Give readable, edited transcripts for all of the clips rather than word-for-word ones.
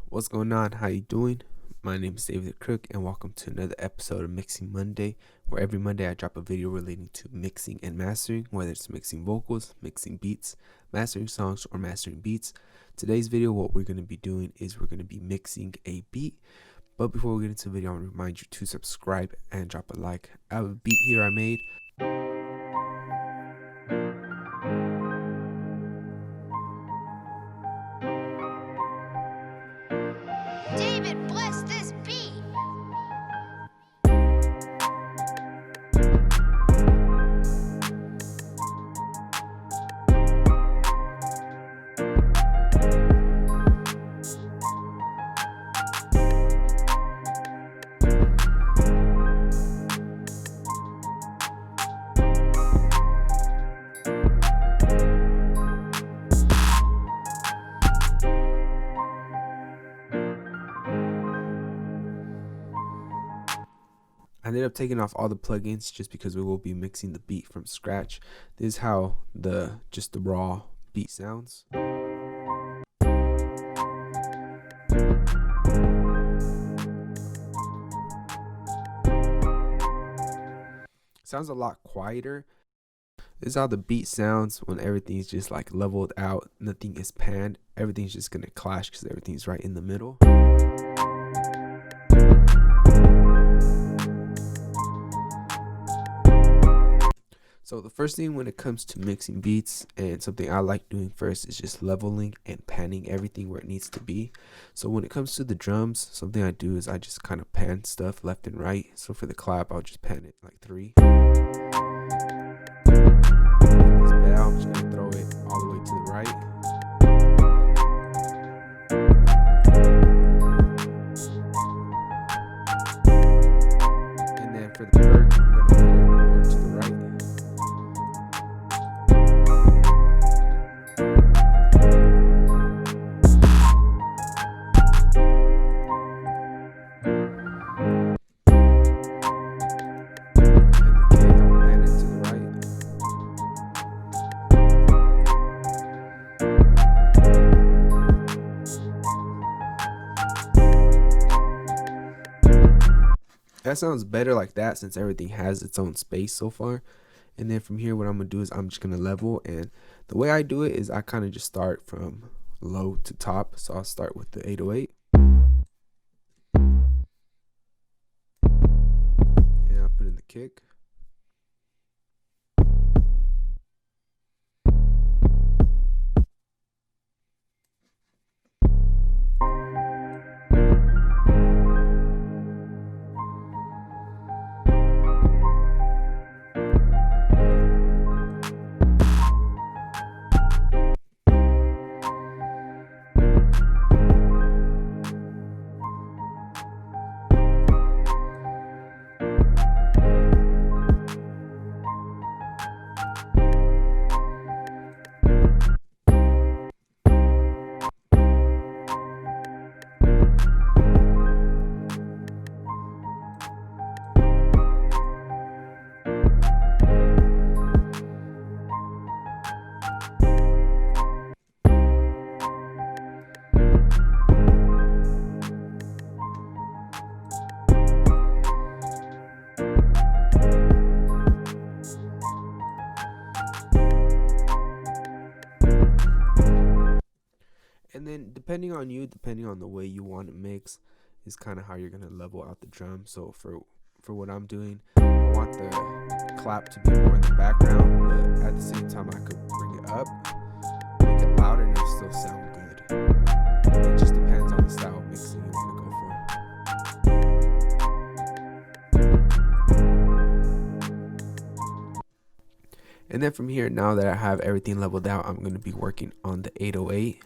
What's going on? How you doing? My name is David the Crook, and welcome to another episode of Mixing Monday, where every Monday I drop a video relating to mixing and mastering, whether it's mixing vocals, mixing beats, mastering songs, or mastering beats. Today's video, what we're going to be doing is we're going to be mixing a beat. But before we get into the video, I want to remind you to subscribe and drop a like. I have a beat here I made. David, bless this beat. I ended up taking off all the plugins just because we will be mixing the beat from scratch. This is how the raw beat sounds. Sounds a lot quieter. This is how the beat sounds when everything's just like leveled out, nothing is panned, everything's just gonna clash because everything's right in the middle. So the first thing when it comes to mixing beats, and something I like doing first, is just leveling and panning everything where it needs to be. So when it comes to the drums, something I do is I just kind of pan stuff left and right. So for the clap, I'll just pan it like 3. This bell, I'm just gonna throw it all the way to the right. And then for the perk, I'm gonna put it more to the right. That sounds better like that since everything has its own space so far. And then from here, what I'm going to do is I'm just going to level. And the way I do it is I kind of just start from low to top. So I'll start with the 808. And I'll put in the kick. And then depending on the way you want to mix, is kind of how you're gonna level out the drum. So for what I'm doing, I want the clap to be more in the background, but at the same time I could bring it up, make it louder, and it'll still sound good. It just depends on the style of mixing you want to go for. And then from here, now that I have everything leveled out, I'm gonna be working on the 808.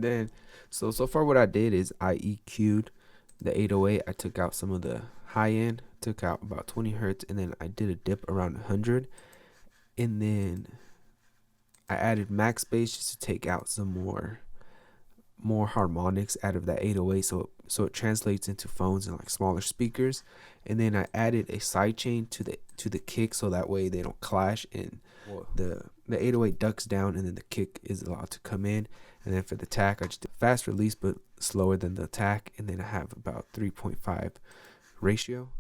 Then, so far what I did is I EQ'd the 808. I took out some of the high end, took out about 20 hertz, and then I did a dip around 100. And then I added max bass just to take out some more harmonics out of that 808, so it translates into phones and like smaller speakers. And then I added a sidechain to the kick, so that way they don't clash, and the 808 ducks down, and then the kick is allowed to come in. And then for the tack, I just did fast release but slower than the attack, and then I have about 3.5 ratio.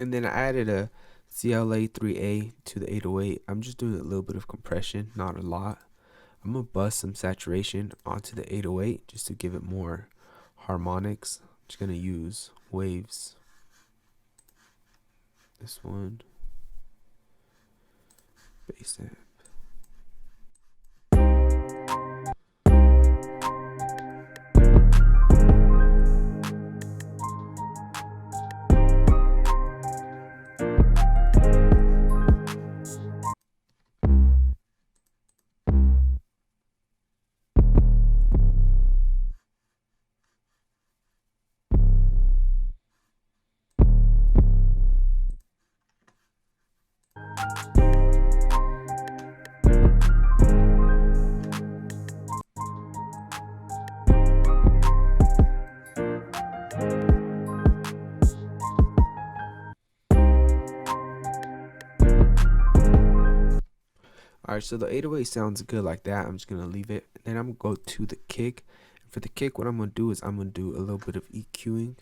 And then I added a CLA 3A to the 808. I'm just doing a little bit of compression, not a lot. I'm going to bust some saturation onto the 808 just to give it more harmonics. I'm just going to use waves. This one. Bass amp. Alright, so the 808 sounds good like that. I'm just going to leave it. And then I'm going to go to the kick. And for the kick, what I'm going to do is I'm going to do a little bit of EQing.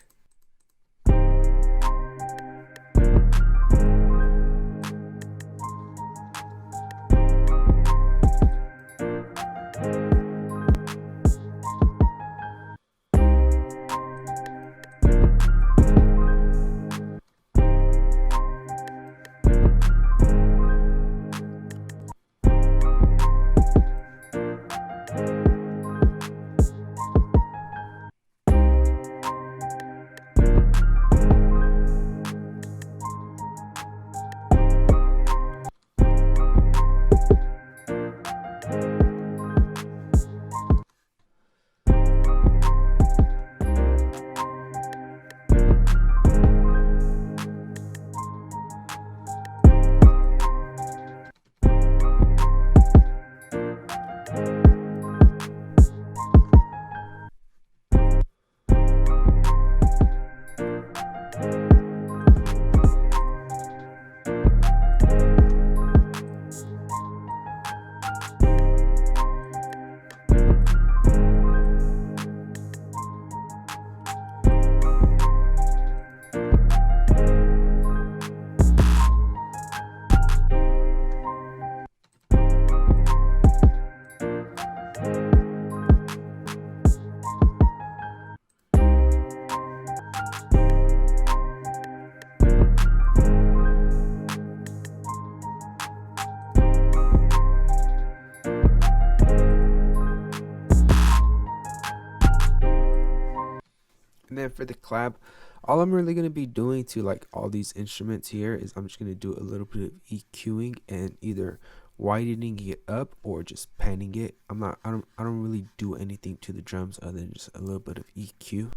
And then for the clap, all I'm really going to be doing to like all these instruments here is I'm just going to do a little bit of EQing and either widening it up or just panning it. I don't really do anything to the drums other than just a little bit of EQ.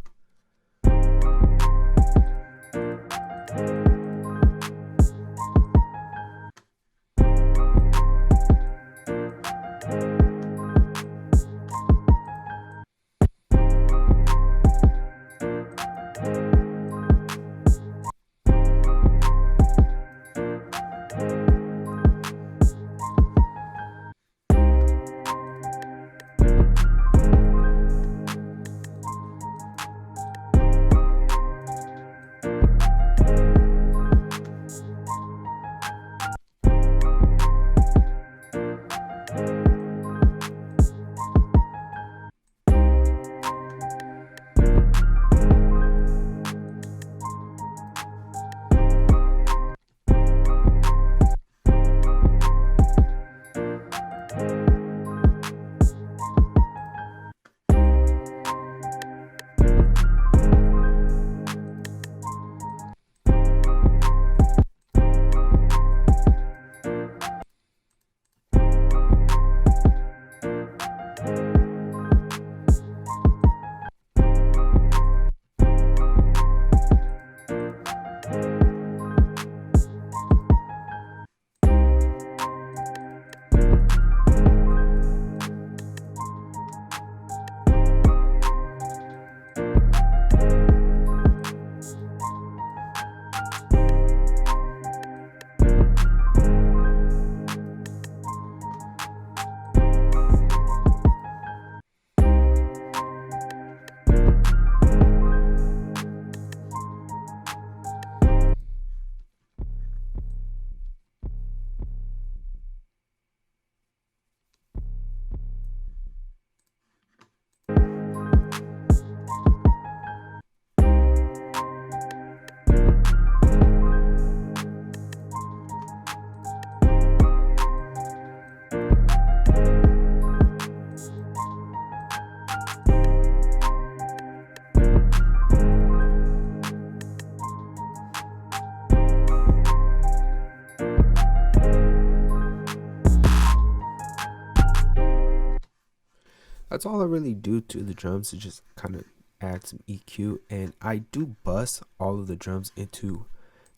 that's all I really do to the drums, is just kind of add some EQ. And I do bus all of the drums into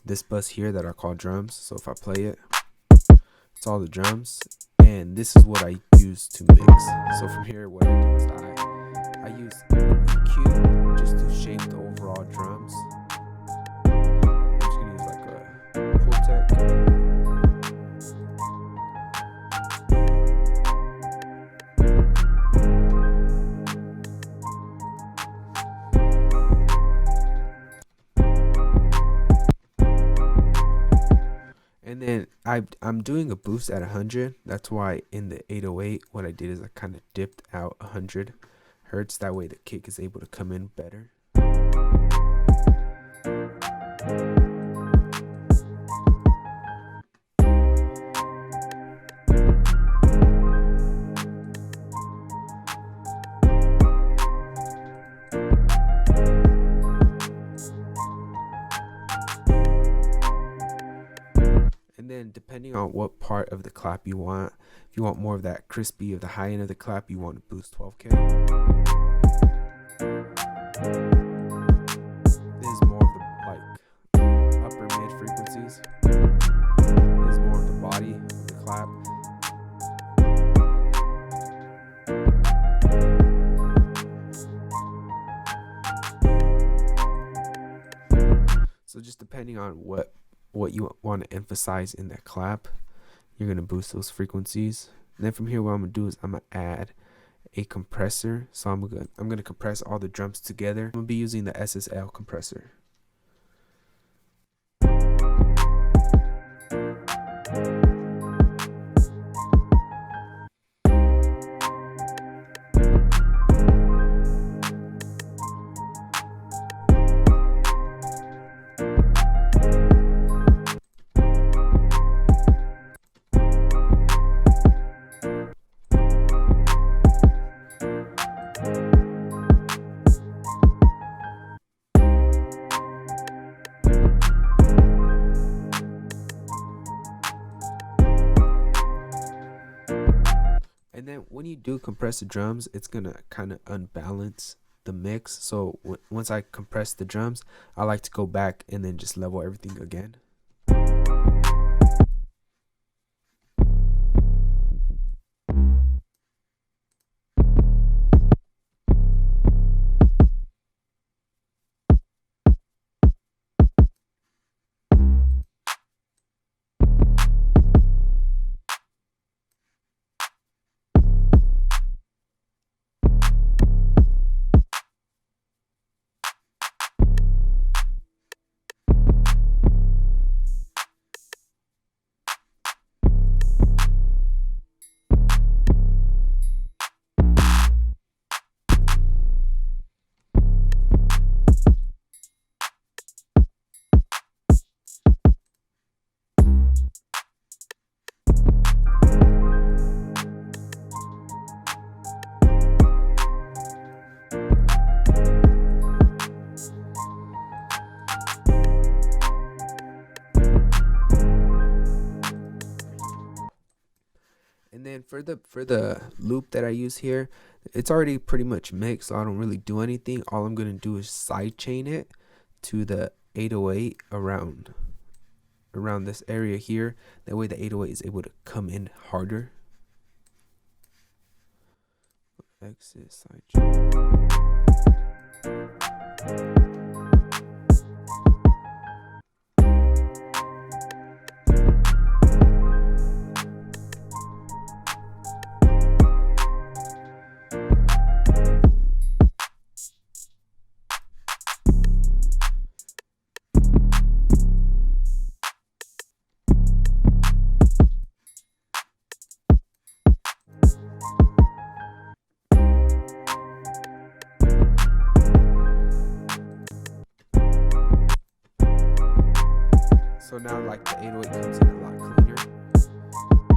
this bus here that I call drums. So if I play it, it's all the drums, and this is what I use to mix. So from here, what I do is I use EQ just to shape the overall drums. I'm just gonna use like a Pultec. And then I'm doing a boost at 100. That's why in the 808, what I did is I kind of dipped out 100 hertz. That way the kick is able to come in better. And then depending on what part of the clap you want, if you want more of that crispy of the high end of the clap, you want to boost 12K. This is more of the like upper mid frequencies. This is more of the body of the clap. So just depending on what you want to emphasize in that clap, you're going to boost those frequencies. And then from here, what I'm going to do is I'm going to add a compressor. So I'm going to compress all the drums together. I'm going to be using the SSL compressor. And then when you do compress the drums, it's going to kind of unbalance the mix. So once I compress the drums, I like to go back and then just level everything again. And then for the loop that I use here, it's already pretty much mixed, so I don't really do anything. All I'm gonna do is sidechain it to the 808 around this area here. That way the 808 is able to come in harder. Exit sidechain. So now like the 808 comes in a lot cleaner.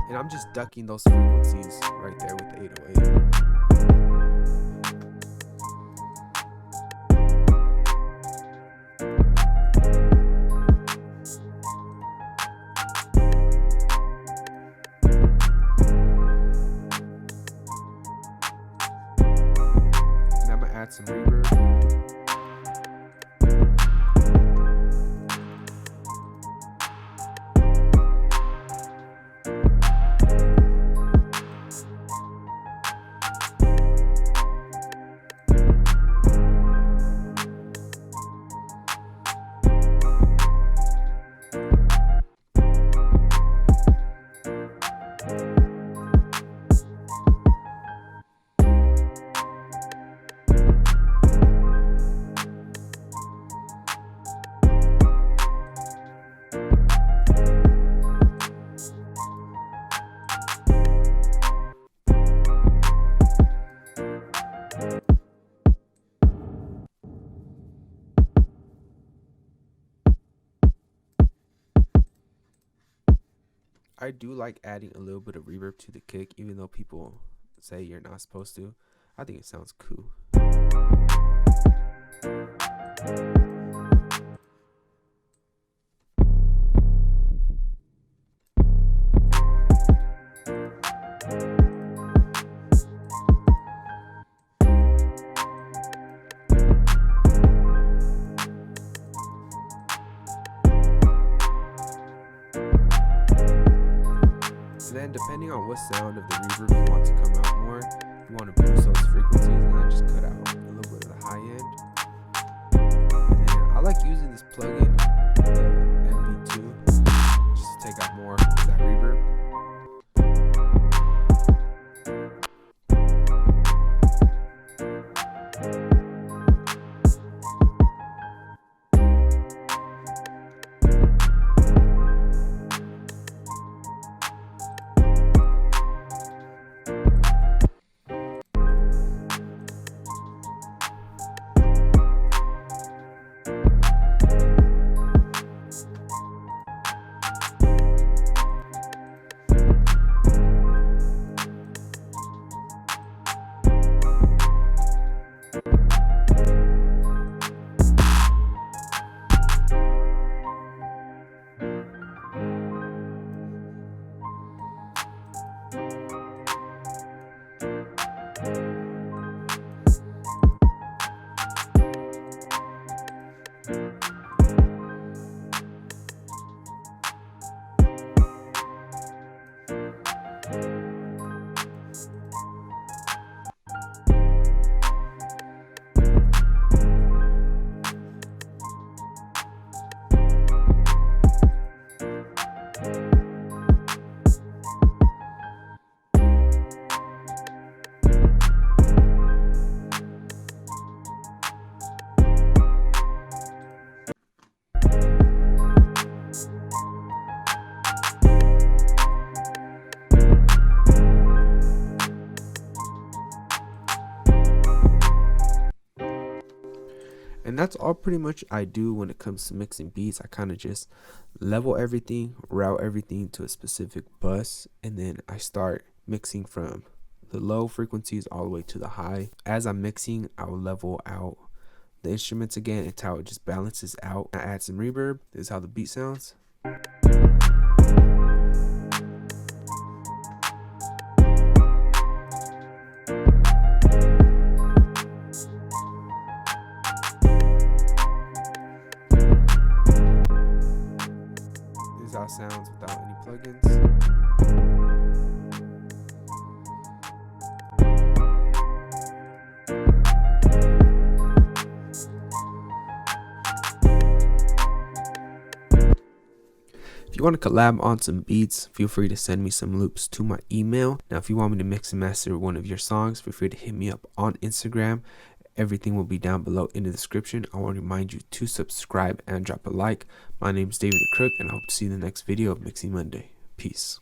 And I'm just ducking those frequencies right there with the 808. add some reverb. I do like adding a little bit of reverb to the kick, even though people say you're not supposed to. I think it sounds cool. Then depending on what sound of the reverb you want to come out more, you want to boost those frequencies, and I just cut out a little bit of the high end. And then I like using this plugin, the MP2, just to take out more of that reverb. And that's all pretty much I do when it comes to mixing beats. I kind of just level everything, route everything to a specific bus, and then I start mixing from the low frequencies all the way to the high. As I'm mixing, I'll level out the instruments again until it just balances out. I add some reverb. This is how the beat sounds. How it sounds without any plugins. If you want to collab on some beats, feel free to send me some loops to my email. Now, if you want me to mix and master one of your songs, feel free to hit me up on Instagram. Everything will be down below in the description. I want to remind you to subscribe and drop a like. My name is David the Crook, and I hope to see you in the next video of Mixing Monday. Peace.